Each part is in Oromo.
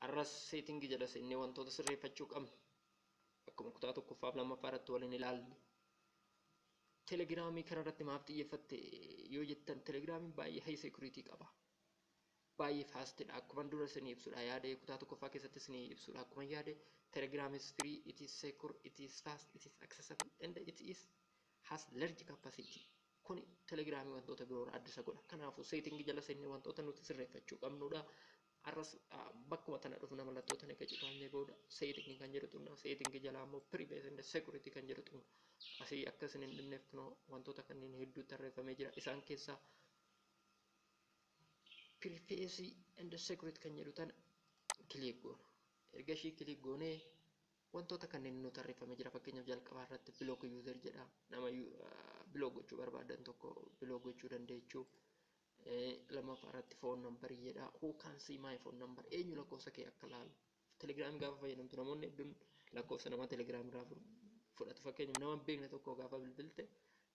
arras seetingi jala seennee wantoota sirreeffachuu qabnu akkuma kutaa tokkoffaaf lammaffaa irratti waliin ilaalle. Telegiraamii kanarratti maaf xiyyeeffatte yoo jettan telegiraamiin baay'ee high security qaba. Baay'ee faastidha. Akkuma dura isinii ibsudha yaade kutaa tokkoffaa keessatti isinii ibsudha. Akkuma yaade Telegram is free, it is secure, it is fast, it is accessible and it is has large capacity. Kuni Telegramii wantoota biroo adda isa godha. Kanaafuu setting jala seennee wantoota nuti sirreeffachuu qabnudha. Arras bakkuma tana dhufna mallattoota ni qajeelfamne booda setting kan jedhu tunna setting jala ammoo privacy and security kan jedhu tunna. Asii akkasin hin dhimneef kunoo wantoota kanneen hedduu tarreeffamee jira. Isaan keessaa privacy and security kan jedhu tan click goona. Erga ishii click goonee wantoota kanneen nu tarreeffamee jira. Fakkeenyaaf jalqabaa irratti block user jedha. Nama block gochuu barbaadan tokko block gochuu dandeechuu. Lammaffaa irratti phone number jedha. Who can see my phone number? Eenyu lakkoofsa kee akka laalu. Telegram gaafa fayyadamtu namoonni hedduun lakkoofsa nama Telegram irraa fudhatu. Fakkeenyaaf nama beekne tokko gaafa bilbilte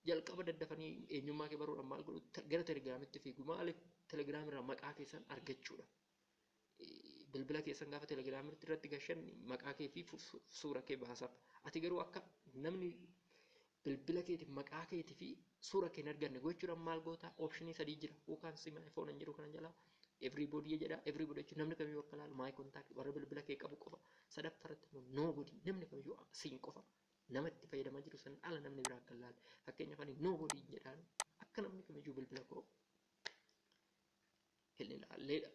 jalqaba daddafanii eenyummaa kee baruudhaan maal godhu gara Telegramitti fiigu. Maaliif Telegram irraa maqaa keessan argachuudha. Bilbila keessan gaafa Telegram irratti gashan maqaa kee fi suura kee baasaaf. Ati garuu akka namni bilbila keetiin maqaa keetii fi suura kee hin arganne gochuudhaan maal goota optionii sadii jira. Who can see my phone jedhu kana jala everybody jedha. Everybody jechuun namni kamiyyuu akka laalu my contact warra bilbila kee qabu qofa. Sadaffaa irratti immoo nobody namni kamiyyuu siin qofa. Nama itti fayyadamaa jiru san ala namni biraa akka laalu. Fakkeenyaaf ani nobody jedhaan akka namni kamiyyuu bilbila koo hin ilaalledha.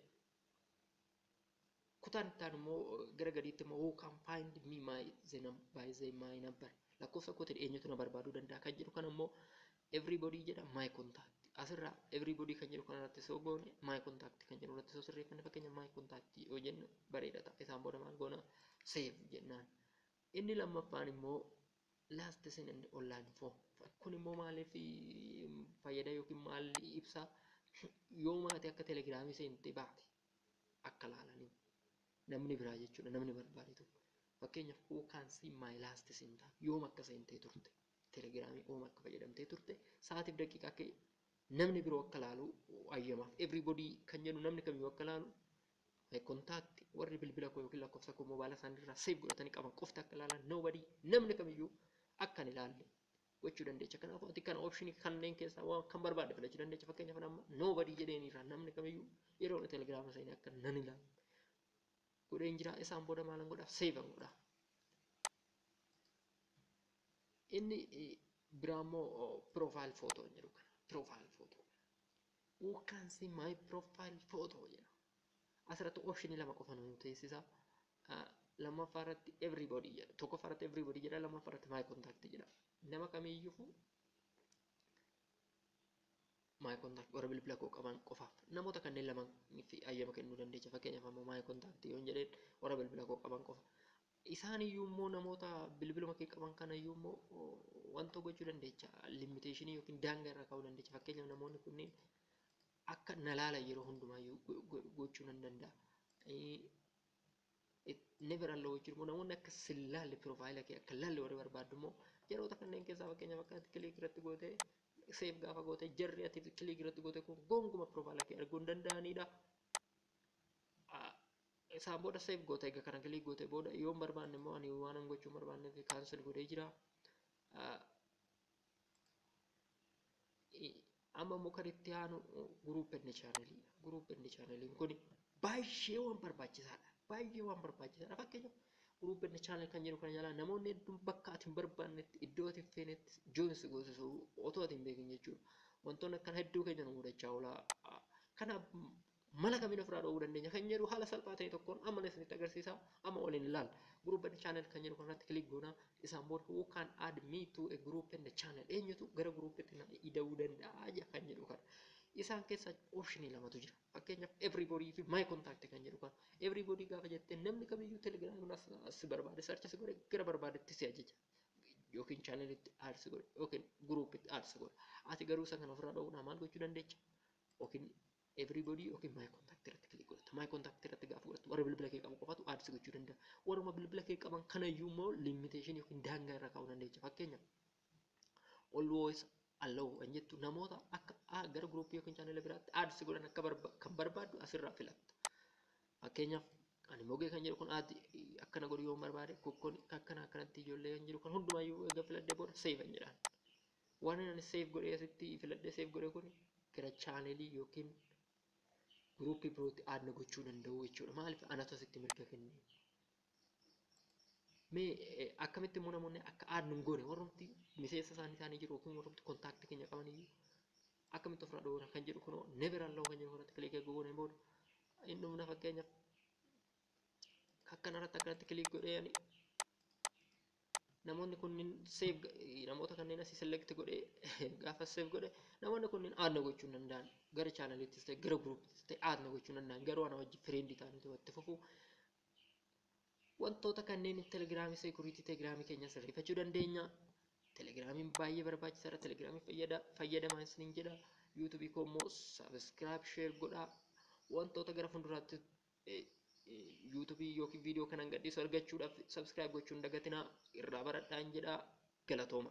Kutaan itti immoo gara gadiitti immoo who can find me by my number. Lakkoofsa kootiin eenyutu na barbaaduu danda'a kan jedhu kan immoo everybody jedha my contact. Asirraa everybody kan jedhu kanarratti soo goone my contact kan jedhu irratti soo sirreeffanne fakkeenya my contact yoo jennu bareeda ta'a. Isaan booda maal goona save jennaan. Inni lammaffaan immoo last seen and online form. Kun immoo maaliif fayyada yookiin maal ibsa yoo maati akka Telegiraamii seentee baate akka laalanii namni biraa jechuudha namni barbaade tokko. Fakkeenyaaf who can see my last seen yooma akka seentee turte Telegiraamii yooma akka fayyadamtee turte sa'aatiif daqiiqaa akka namni biroo akka laalu ayyamaaf. Everybody kan jedhu namni kamiyyuu akka laalu my contact warri bilbila koo yookiin lakkoofsa koo moobaayila isaanii irraa save godhatanii qaban qofti akka laalan nobody namni kamiyyuu akka hin ilaalle gochuu dandeecha. Kanaafuu ati kana optionii kanneen keessaa waan kan barbaade filachuu dandeecha. Fakkeenyaaf amma nobody jedheenirraa namni kamiyyuu yeroo Telegiraama seenee akka nan ilaalu godheen jira. Isaan booda maalan godha save godha. Inni biraammoo profile photo jedhu kana profile photo who can see my profile photo jedha. Asirratti optionii lama qofa nu teessisa. Lammaffaa irratti everybody jedha. Tokkoffaa irratti everybody jedha. Lammaffaa irratti my contact jedha. Nama kamiyyuu my contact warra bilbila koo qaban qofaaf namoota kanneen lama fi ayyama kennuu dandeecha. Fakkeenyaaf ammoo my contact yoo jedheen warra bilbila koo qaban qofa. Isaan iyyuu immoo namoota bilbiluma kee qaban kana iyyuu immoo wanta gochuu dandeecha. Limitation yookiin daangaa irra kaa'uu dandeecha. Fakkeenyaaf namoonni kunneen akka na laala yeroo hundumaayyuu gochuu nan danda'a. Never allow jechuun immoo namoonni akka sillaalle profaayila kee akka laalle warri barbaadu immoo yeroota kanneen keessaa fakkeenyaaf akka ati kilik irratti gootee save gaafa gootee jarri ati kilik irratti gootee kun gonguma profaayila kee arguu hin danda'anidha. Isaan booda save gootee egaa kana kilik gootee booda yoo hin barbaanne immoo ani waan an gochuu hin barbaanne fi cancel godhee jira. Amma immoo kan itti aanu group and channel. Group and channel kun baay'ee waan barbaachisaadha. Baay'ee waan barbaachisaadha. Fakkeenyaaf group and channel kan jedhu kana jalaa namoonni hedduun bakka ati hin barbaannetti iddoo ati hin feenetti joins goosisu otoo ati hin beekin jechuudha. Wantoonni akkana hedduu keenya nu mudachaa oola. Kanaaf mala kamiin ofirraa dhoowwuu dandeenya kan jedhu haala salphaa ta'e tokkoon amma isinitti agarsiisa. Amma waliin ilaalla. Group and channel kan jedhu kanarratti click goona. Isaan booda who can add me to a group and channel eenyutu gara groupitti na ida'uu danda'a kan jedhu kana. Isaan keessa optionii lamatu jira. Fakkeenyaaf everybody fi my contact kan jedhu kana. Everybody gaafa jettee namni kamiyyuu Telegiraamiin as barbaade search as godhe gara barbaadetti si ajaja. Yookiin channelitti add si godhe yookiin groupitti add si godhe. Ati garuu isa kana ofirraa dhoowwuudhaan maal gochuu dandeecha? Yookiin everybody yookiin my contact irratti click godhata. My contact irratti gaafa godhatu warra bilbila kee qabu qofatu add si gochuu danda'a. Warra bilbila kee qaban kanayyuu immoo limitation yookiin daangaa irra kaa'uu dandeecha. Fakkeenyaaf always allow kan jettu namoota akka gara group yookiin channel biraatti add si godhan akka kan barbaaddu asirraa filatta. Fakkeenyaaf Ani mogee kan jedhu kun ati akkana godhu yoo barbaade kokkoon akkanatti ijoollee kan jedhu kan hundumayyuu egaa filadhee booda seevan jedhaan. Waan ani seef godhee asitti filadhee seef godhee kun gara chaanelii yookiin guruupii birootti aadna gochuu danda'u jechuudha. Maaliif anatu asitti mirga kenne. Mee akkamitti immoo namoonni akka aadnu hin goone warrumti miseensa isaanii jiru yookiin warrumti kontaaktii keenya qaban iyyuu akkamitti ofirraa dhoowwan kan jedhu kunoo never allow kan jedhu irratti kilikii goone booda inni dhumna fakkeenyaaf akkanarratti akkanatti kilik godhee namoonni kunniin save namoota kanneen asii select godhee gaafa save godhe namoonni kunniin aadna gochuu hin danda'an gara chaanaliittis ta'e gara guruupittis ta'e aadna gochuu hin danda'an garuu ana wajjin fireendii ta'anii itti fufuu wantoota kanneen telegiraamii seekuriitii telegiraamii keenya sirreeffachuu dandeenya. Telegiraamiin baay'ee barbaachisaadha. Telegiraamii fayyadamaa isiniin jedha. Yuutuubii koo immoo saabskiraayib sheer godhaa. Wantoota gara fuulduraatti yuutuubii yookiin viidiyoo kanan gadhiisu argachuudhaaf saabskiraayib gochuun dagatinaa irraa baradhaan jedhaa galatooma.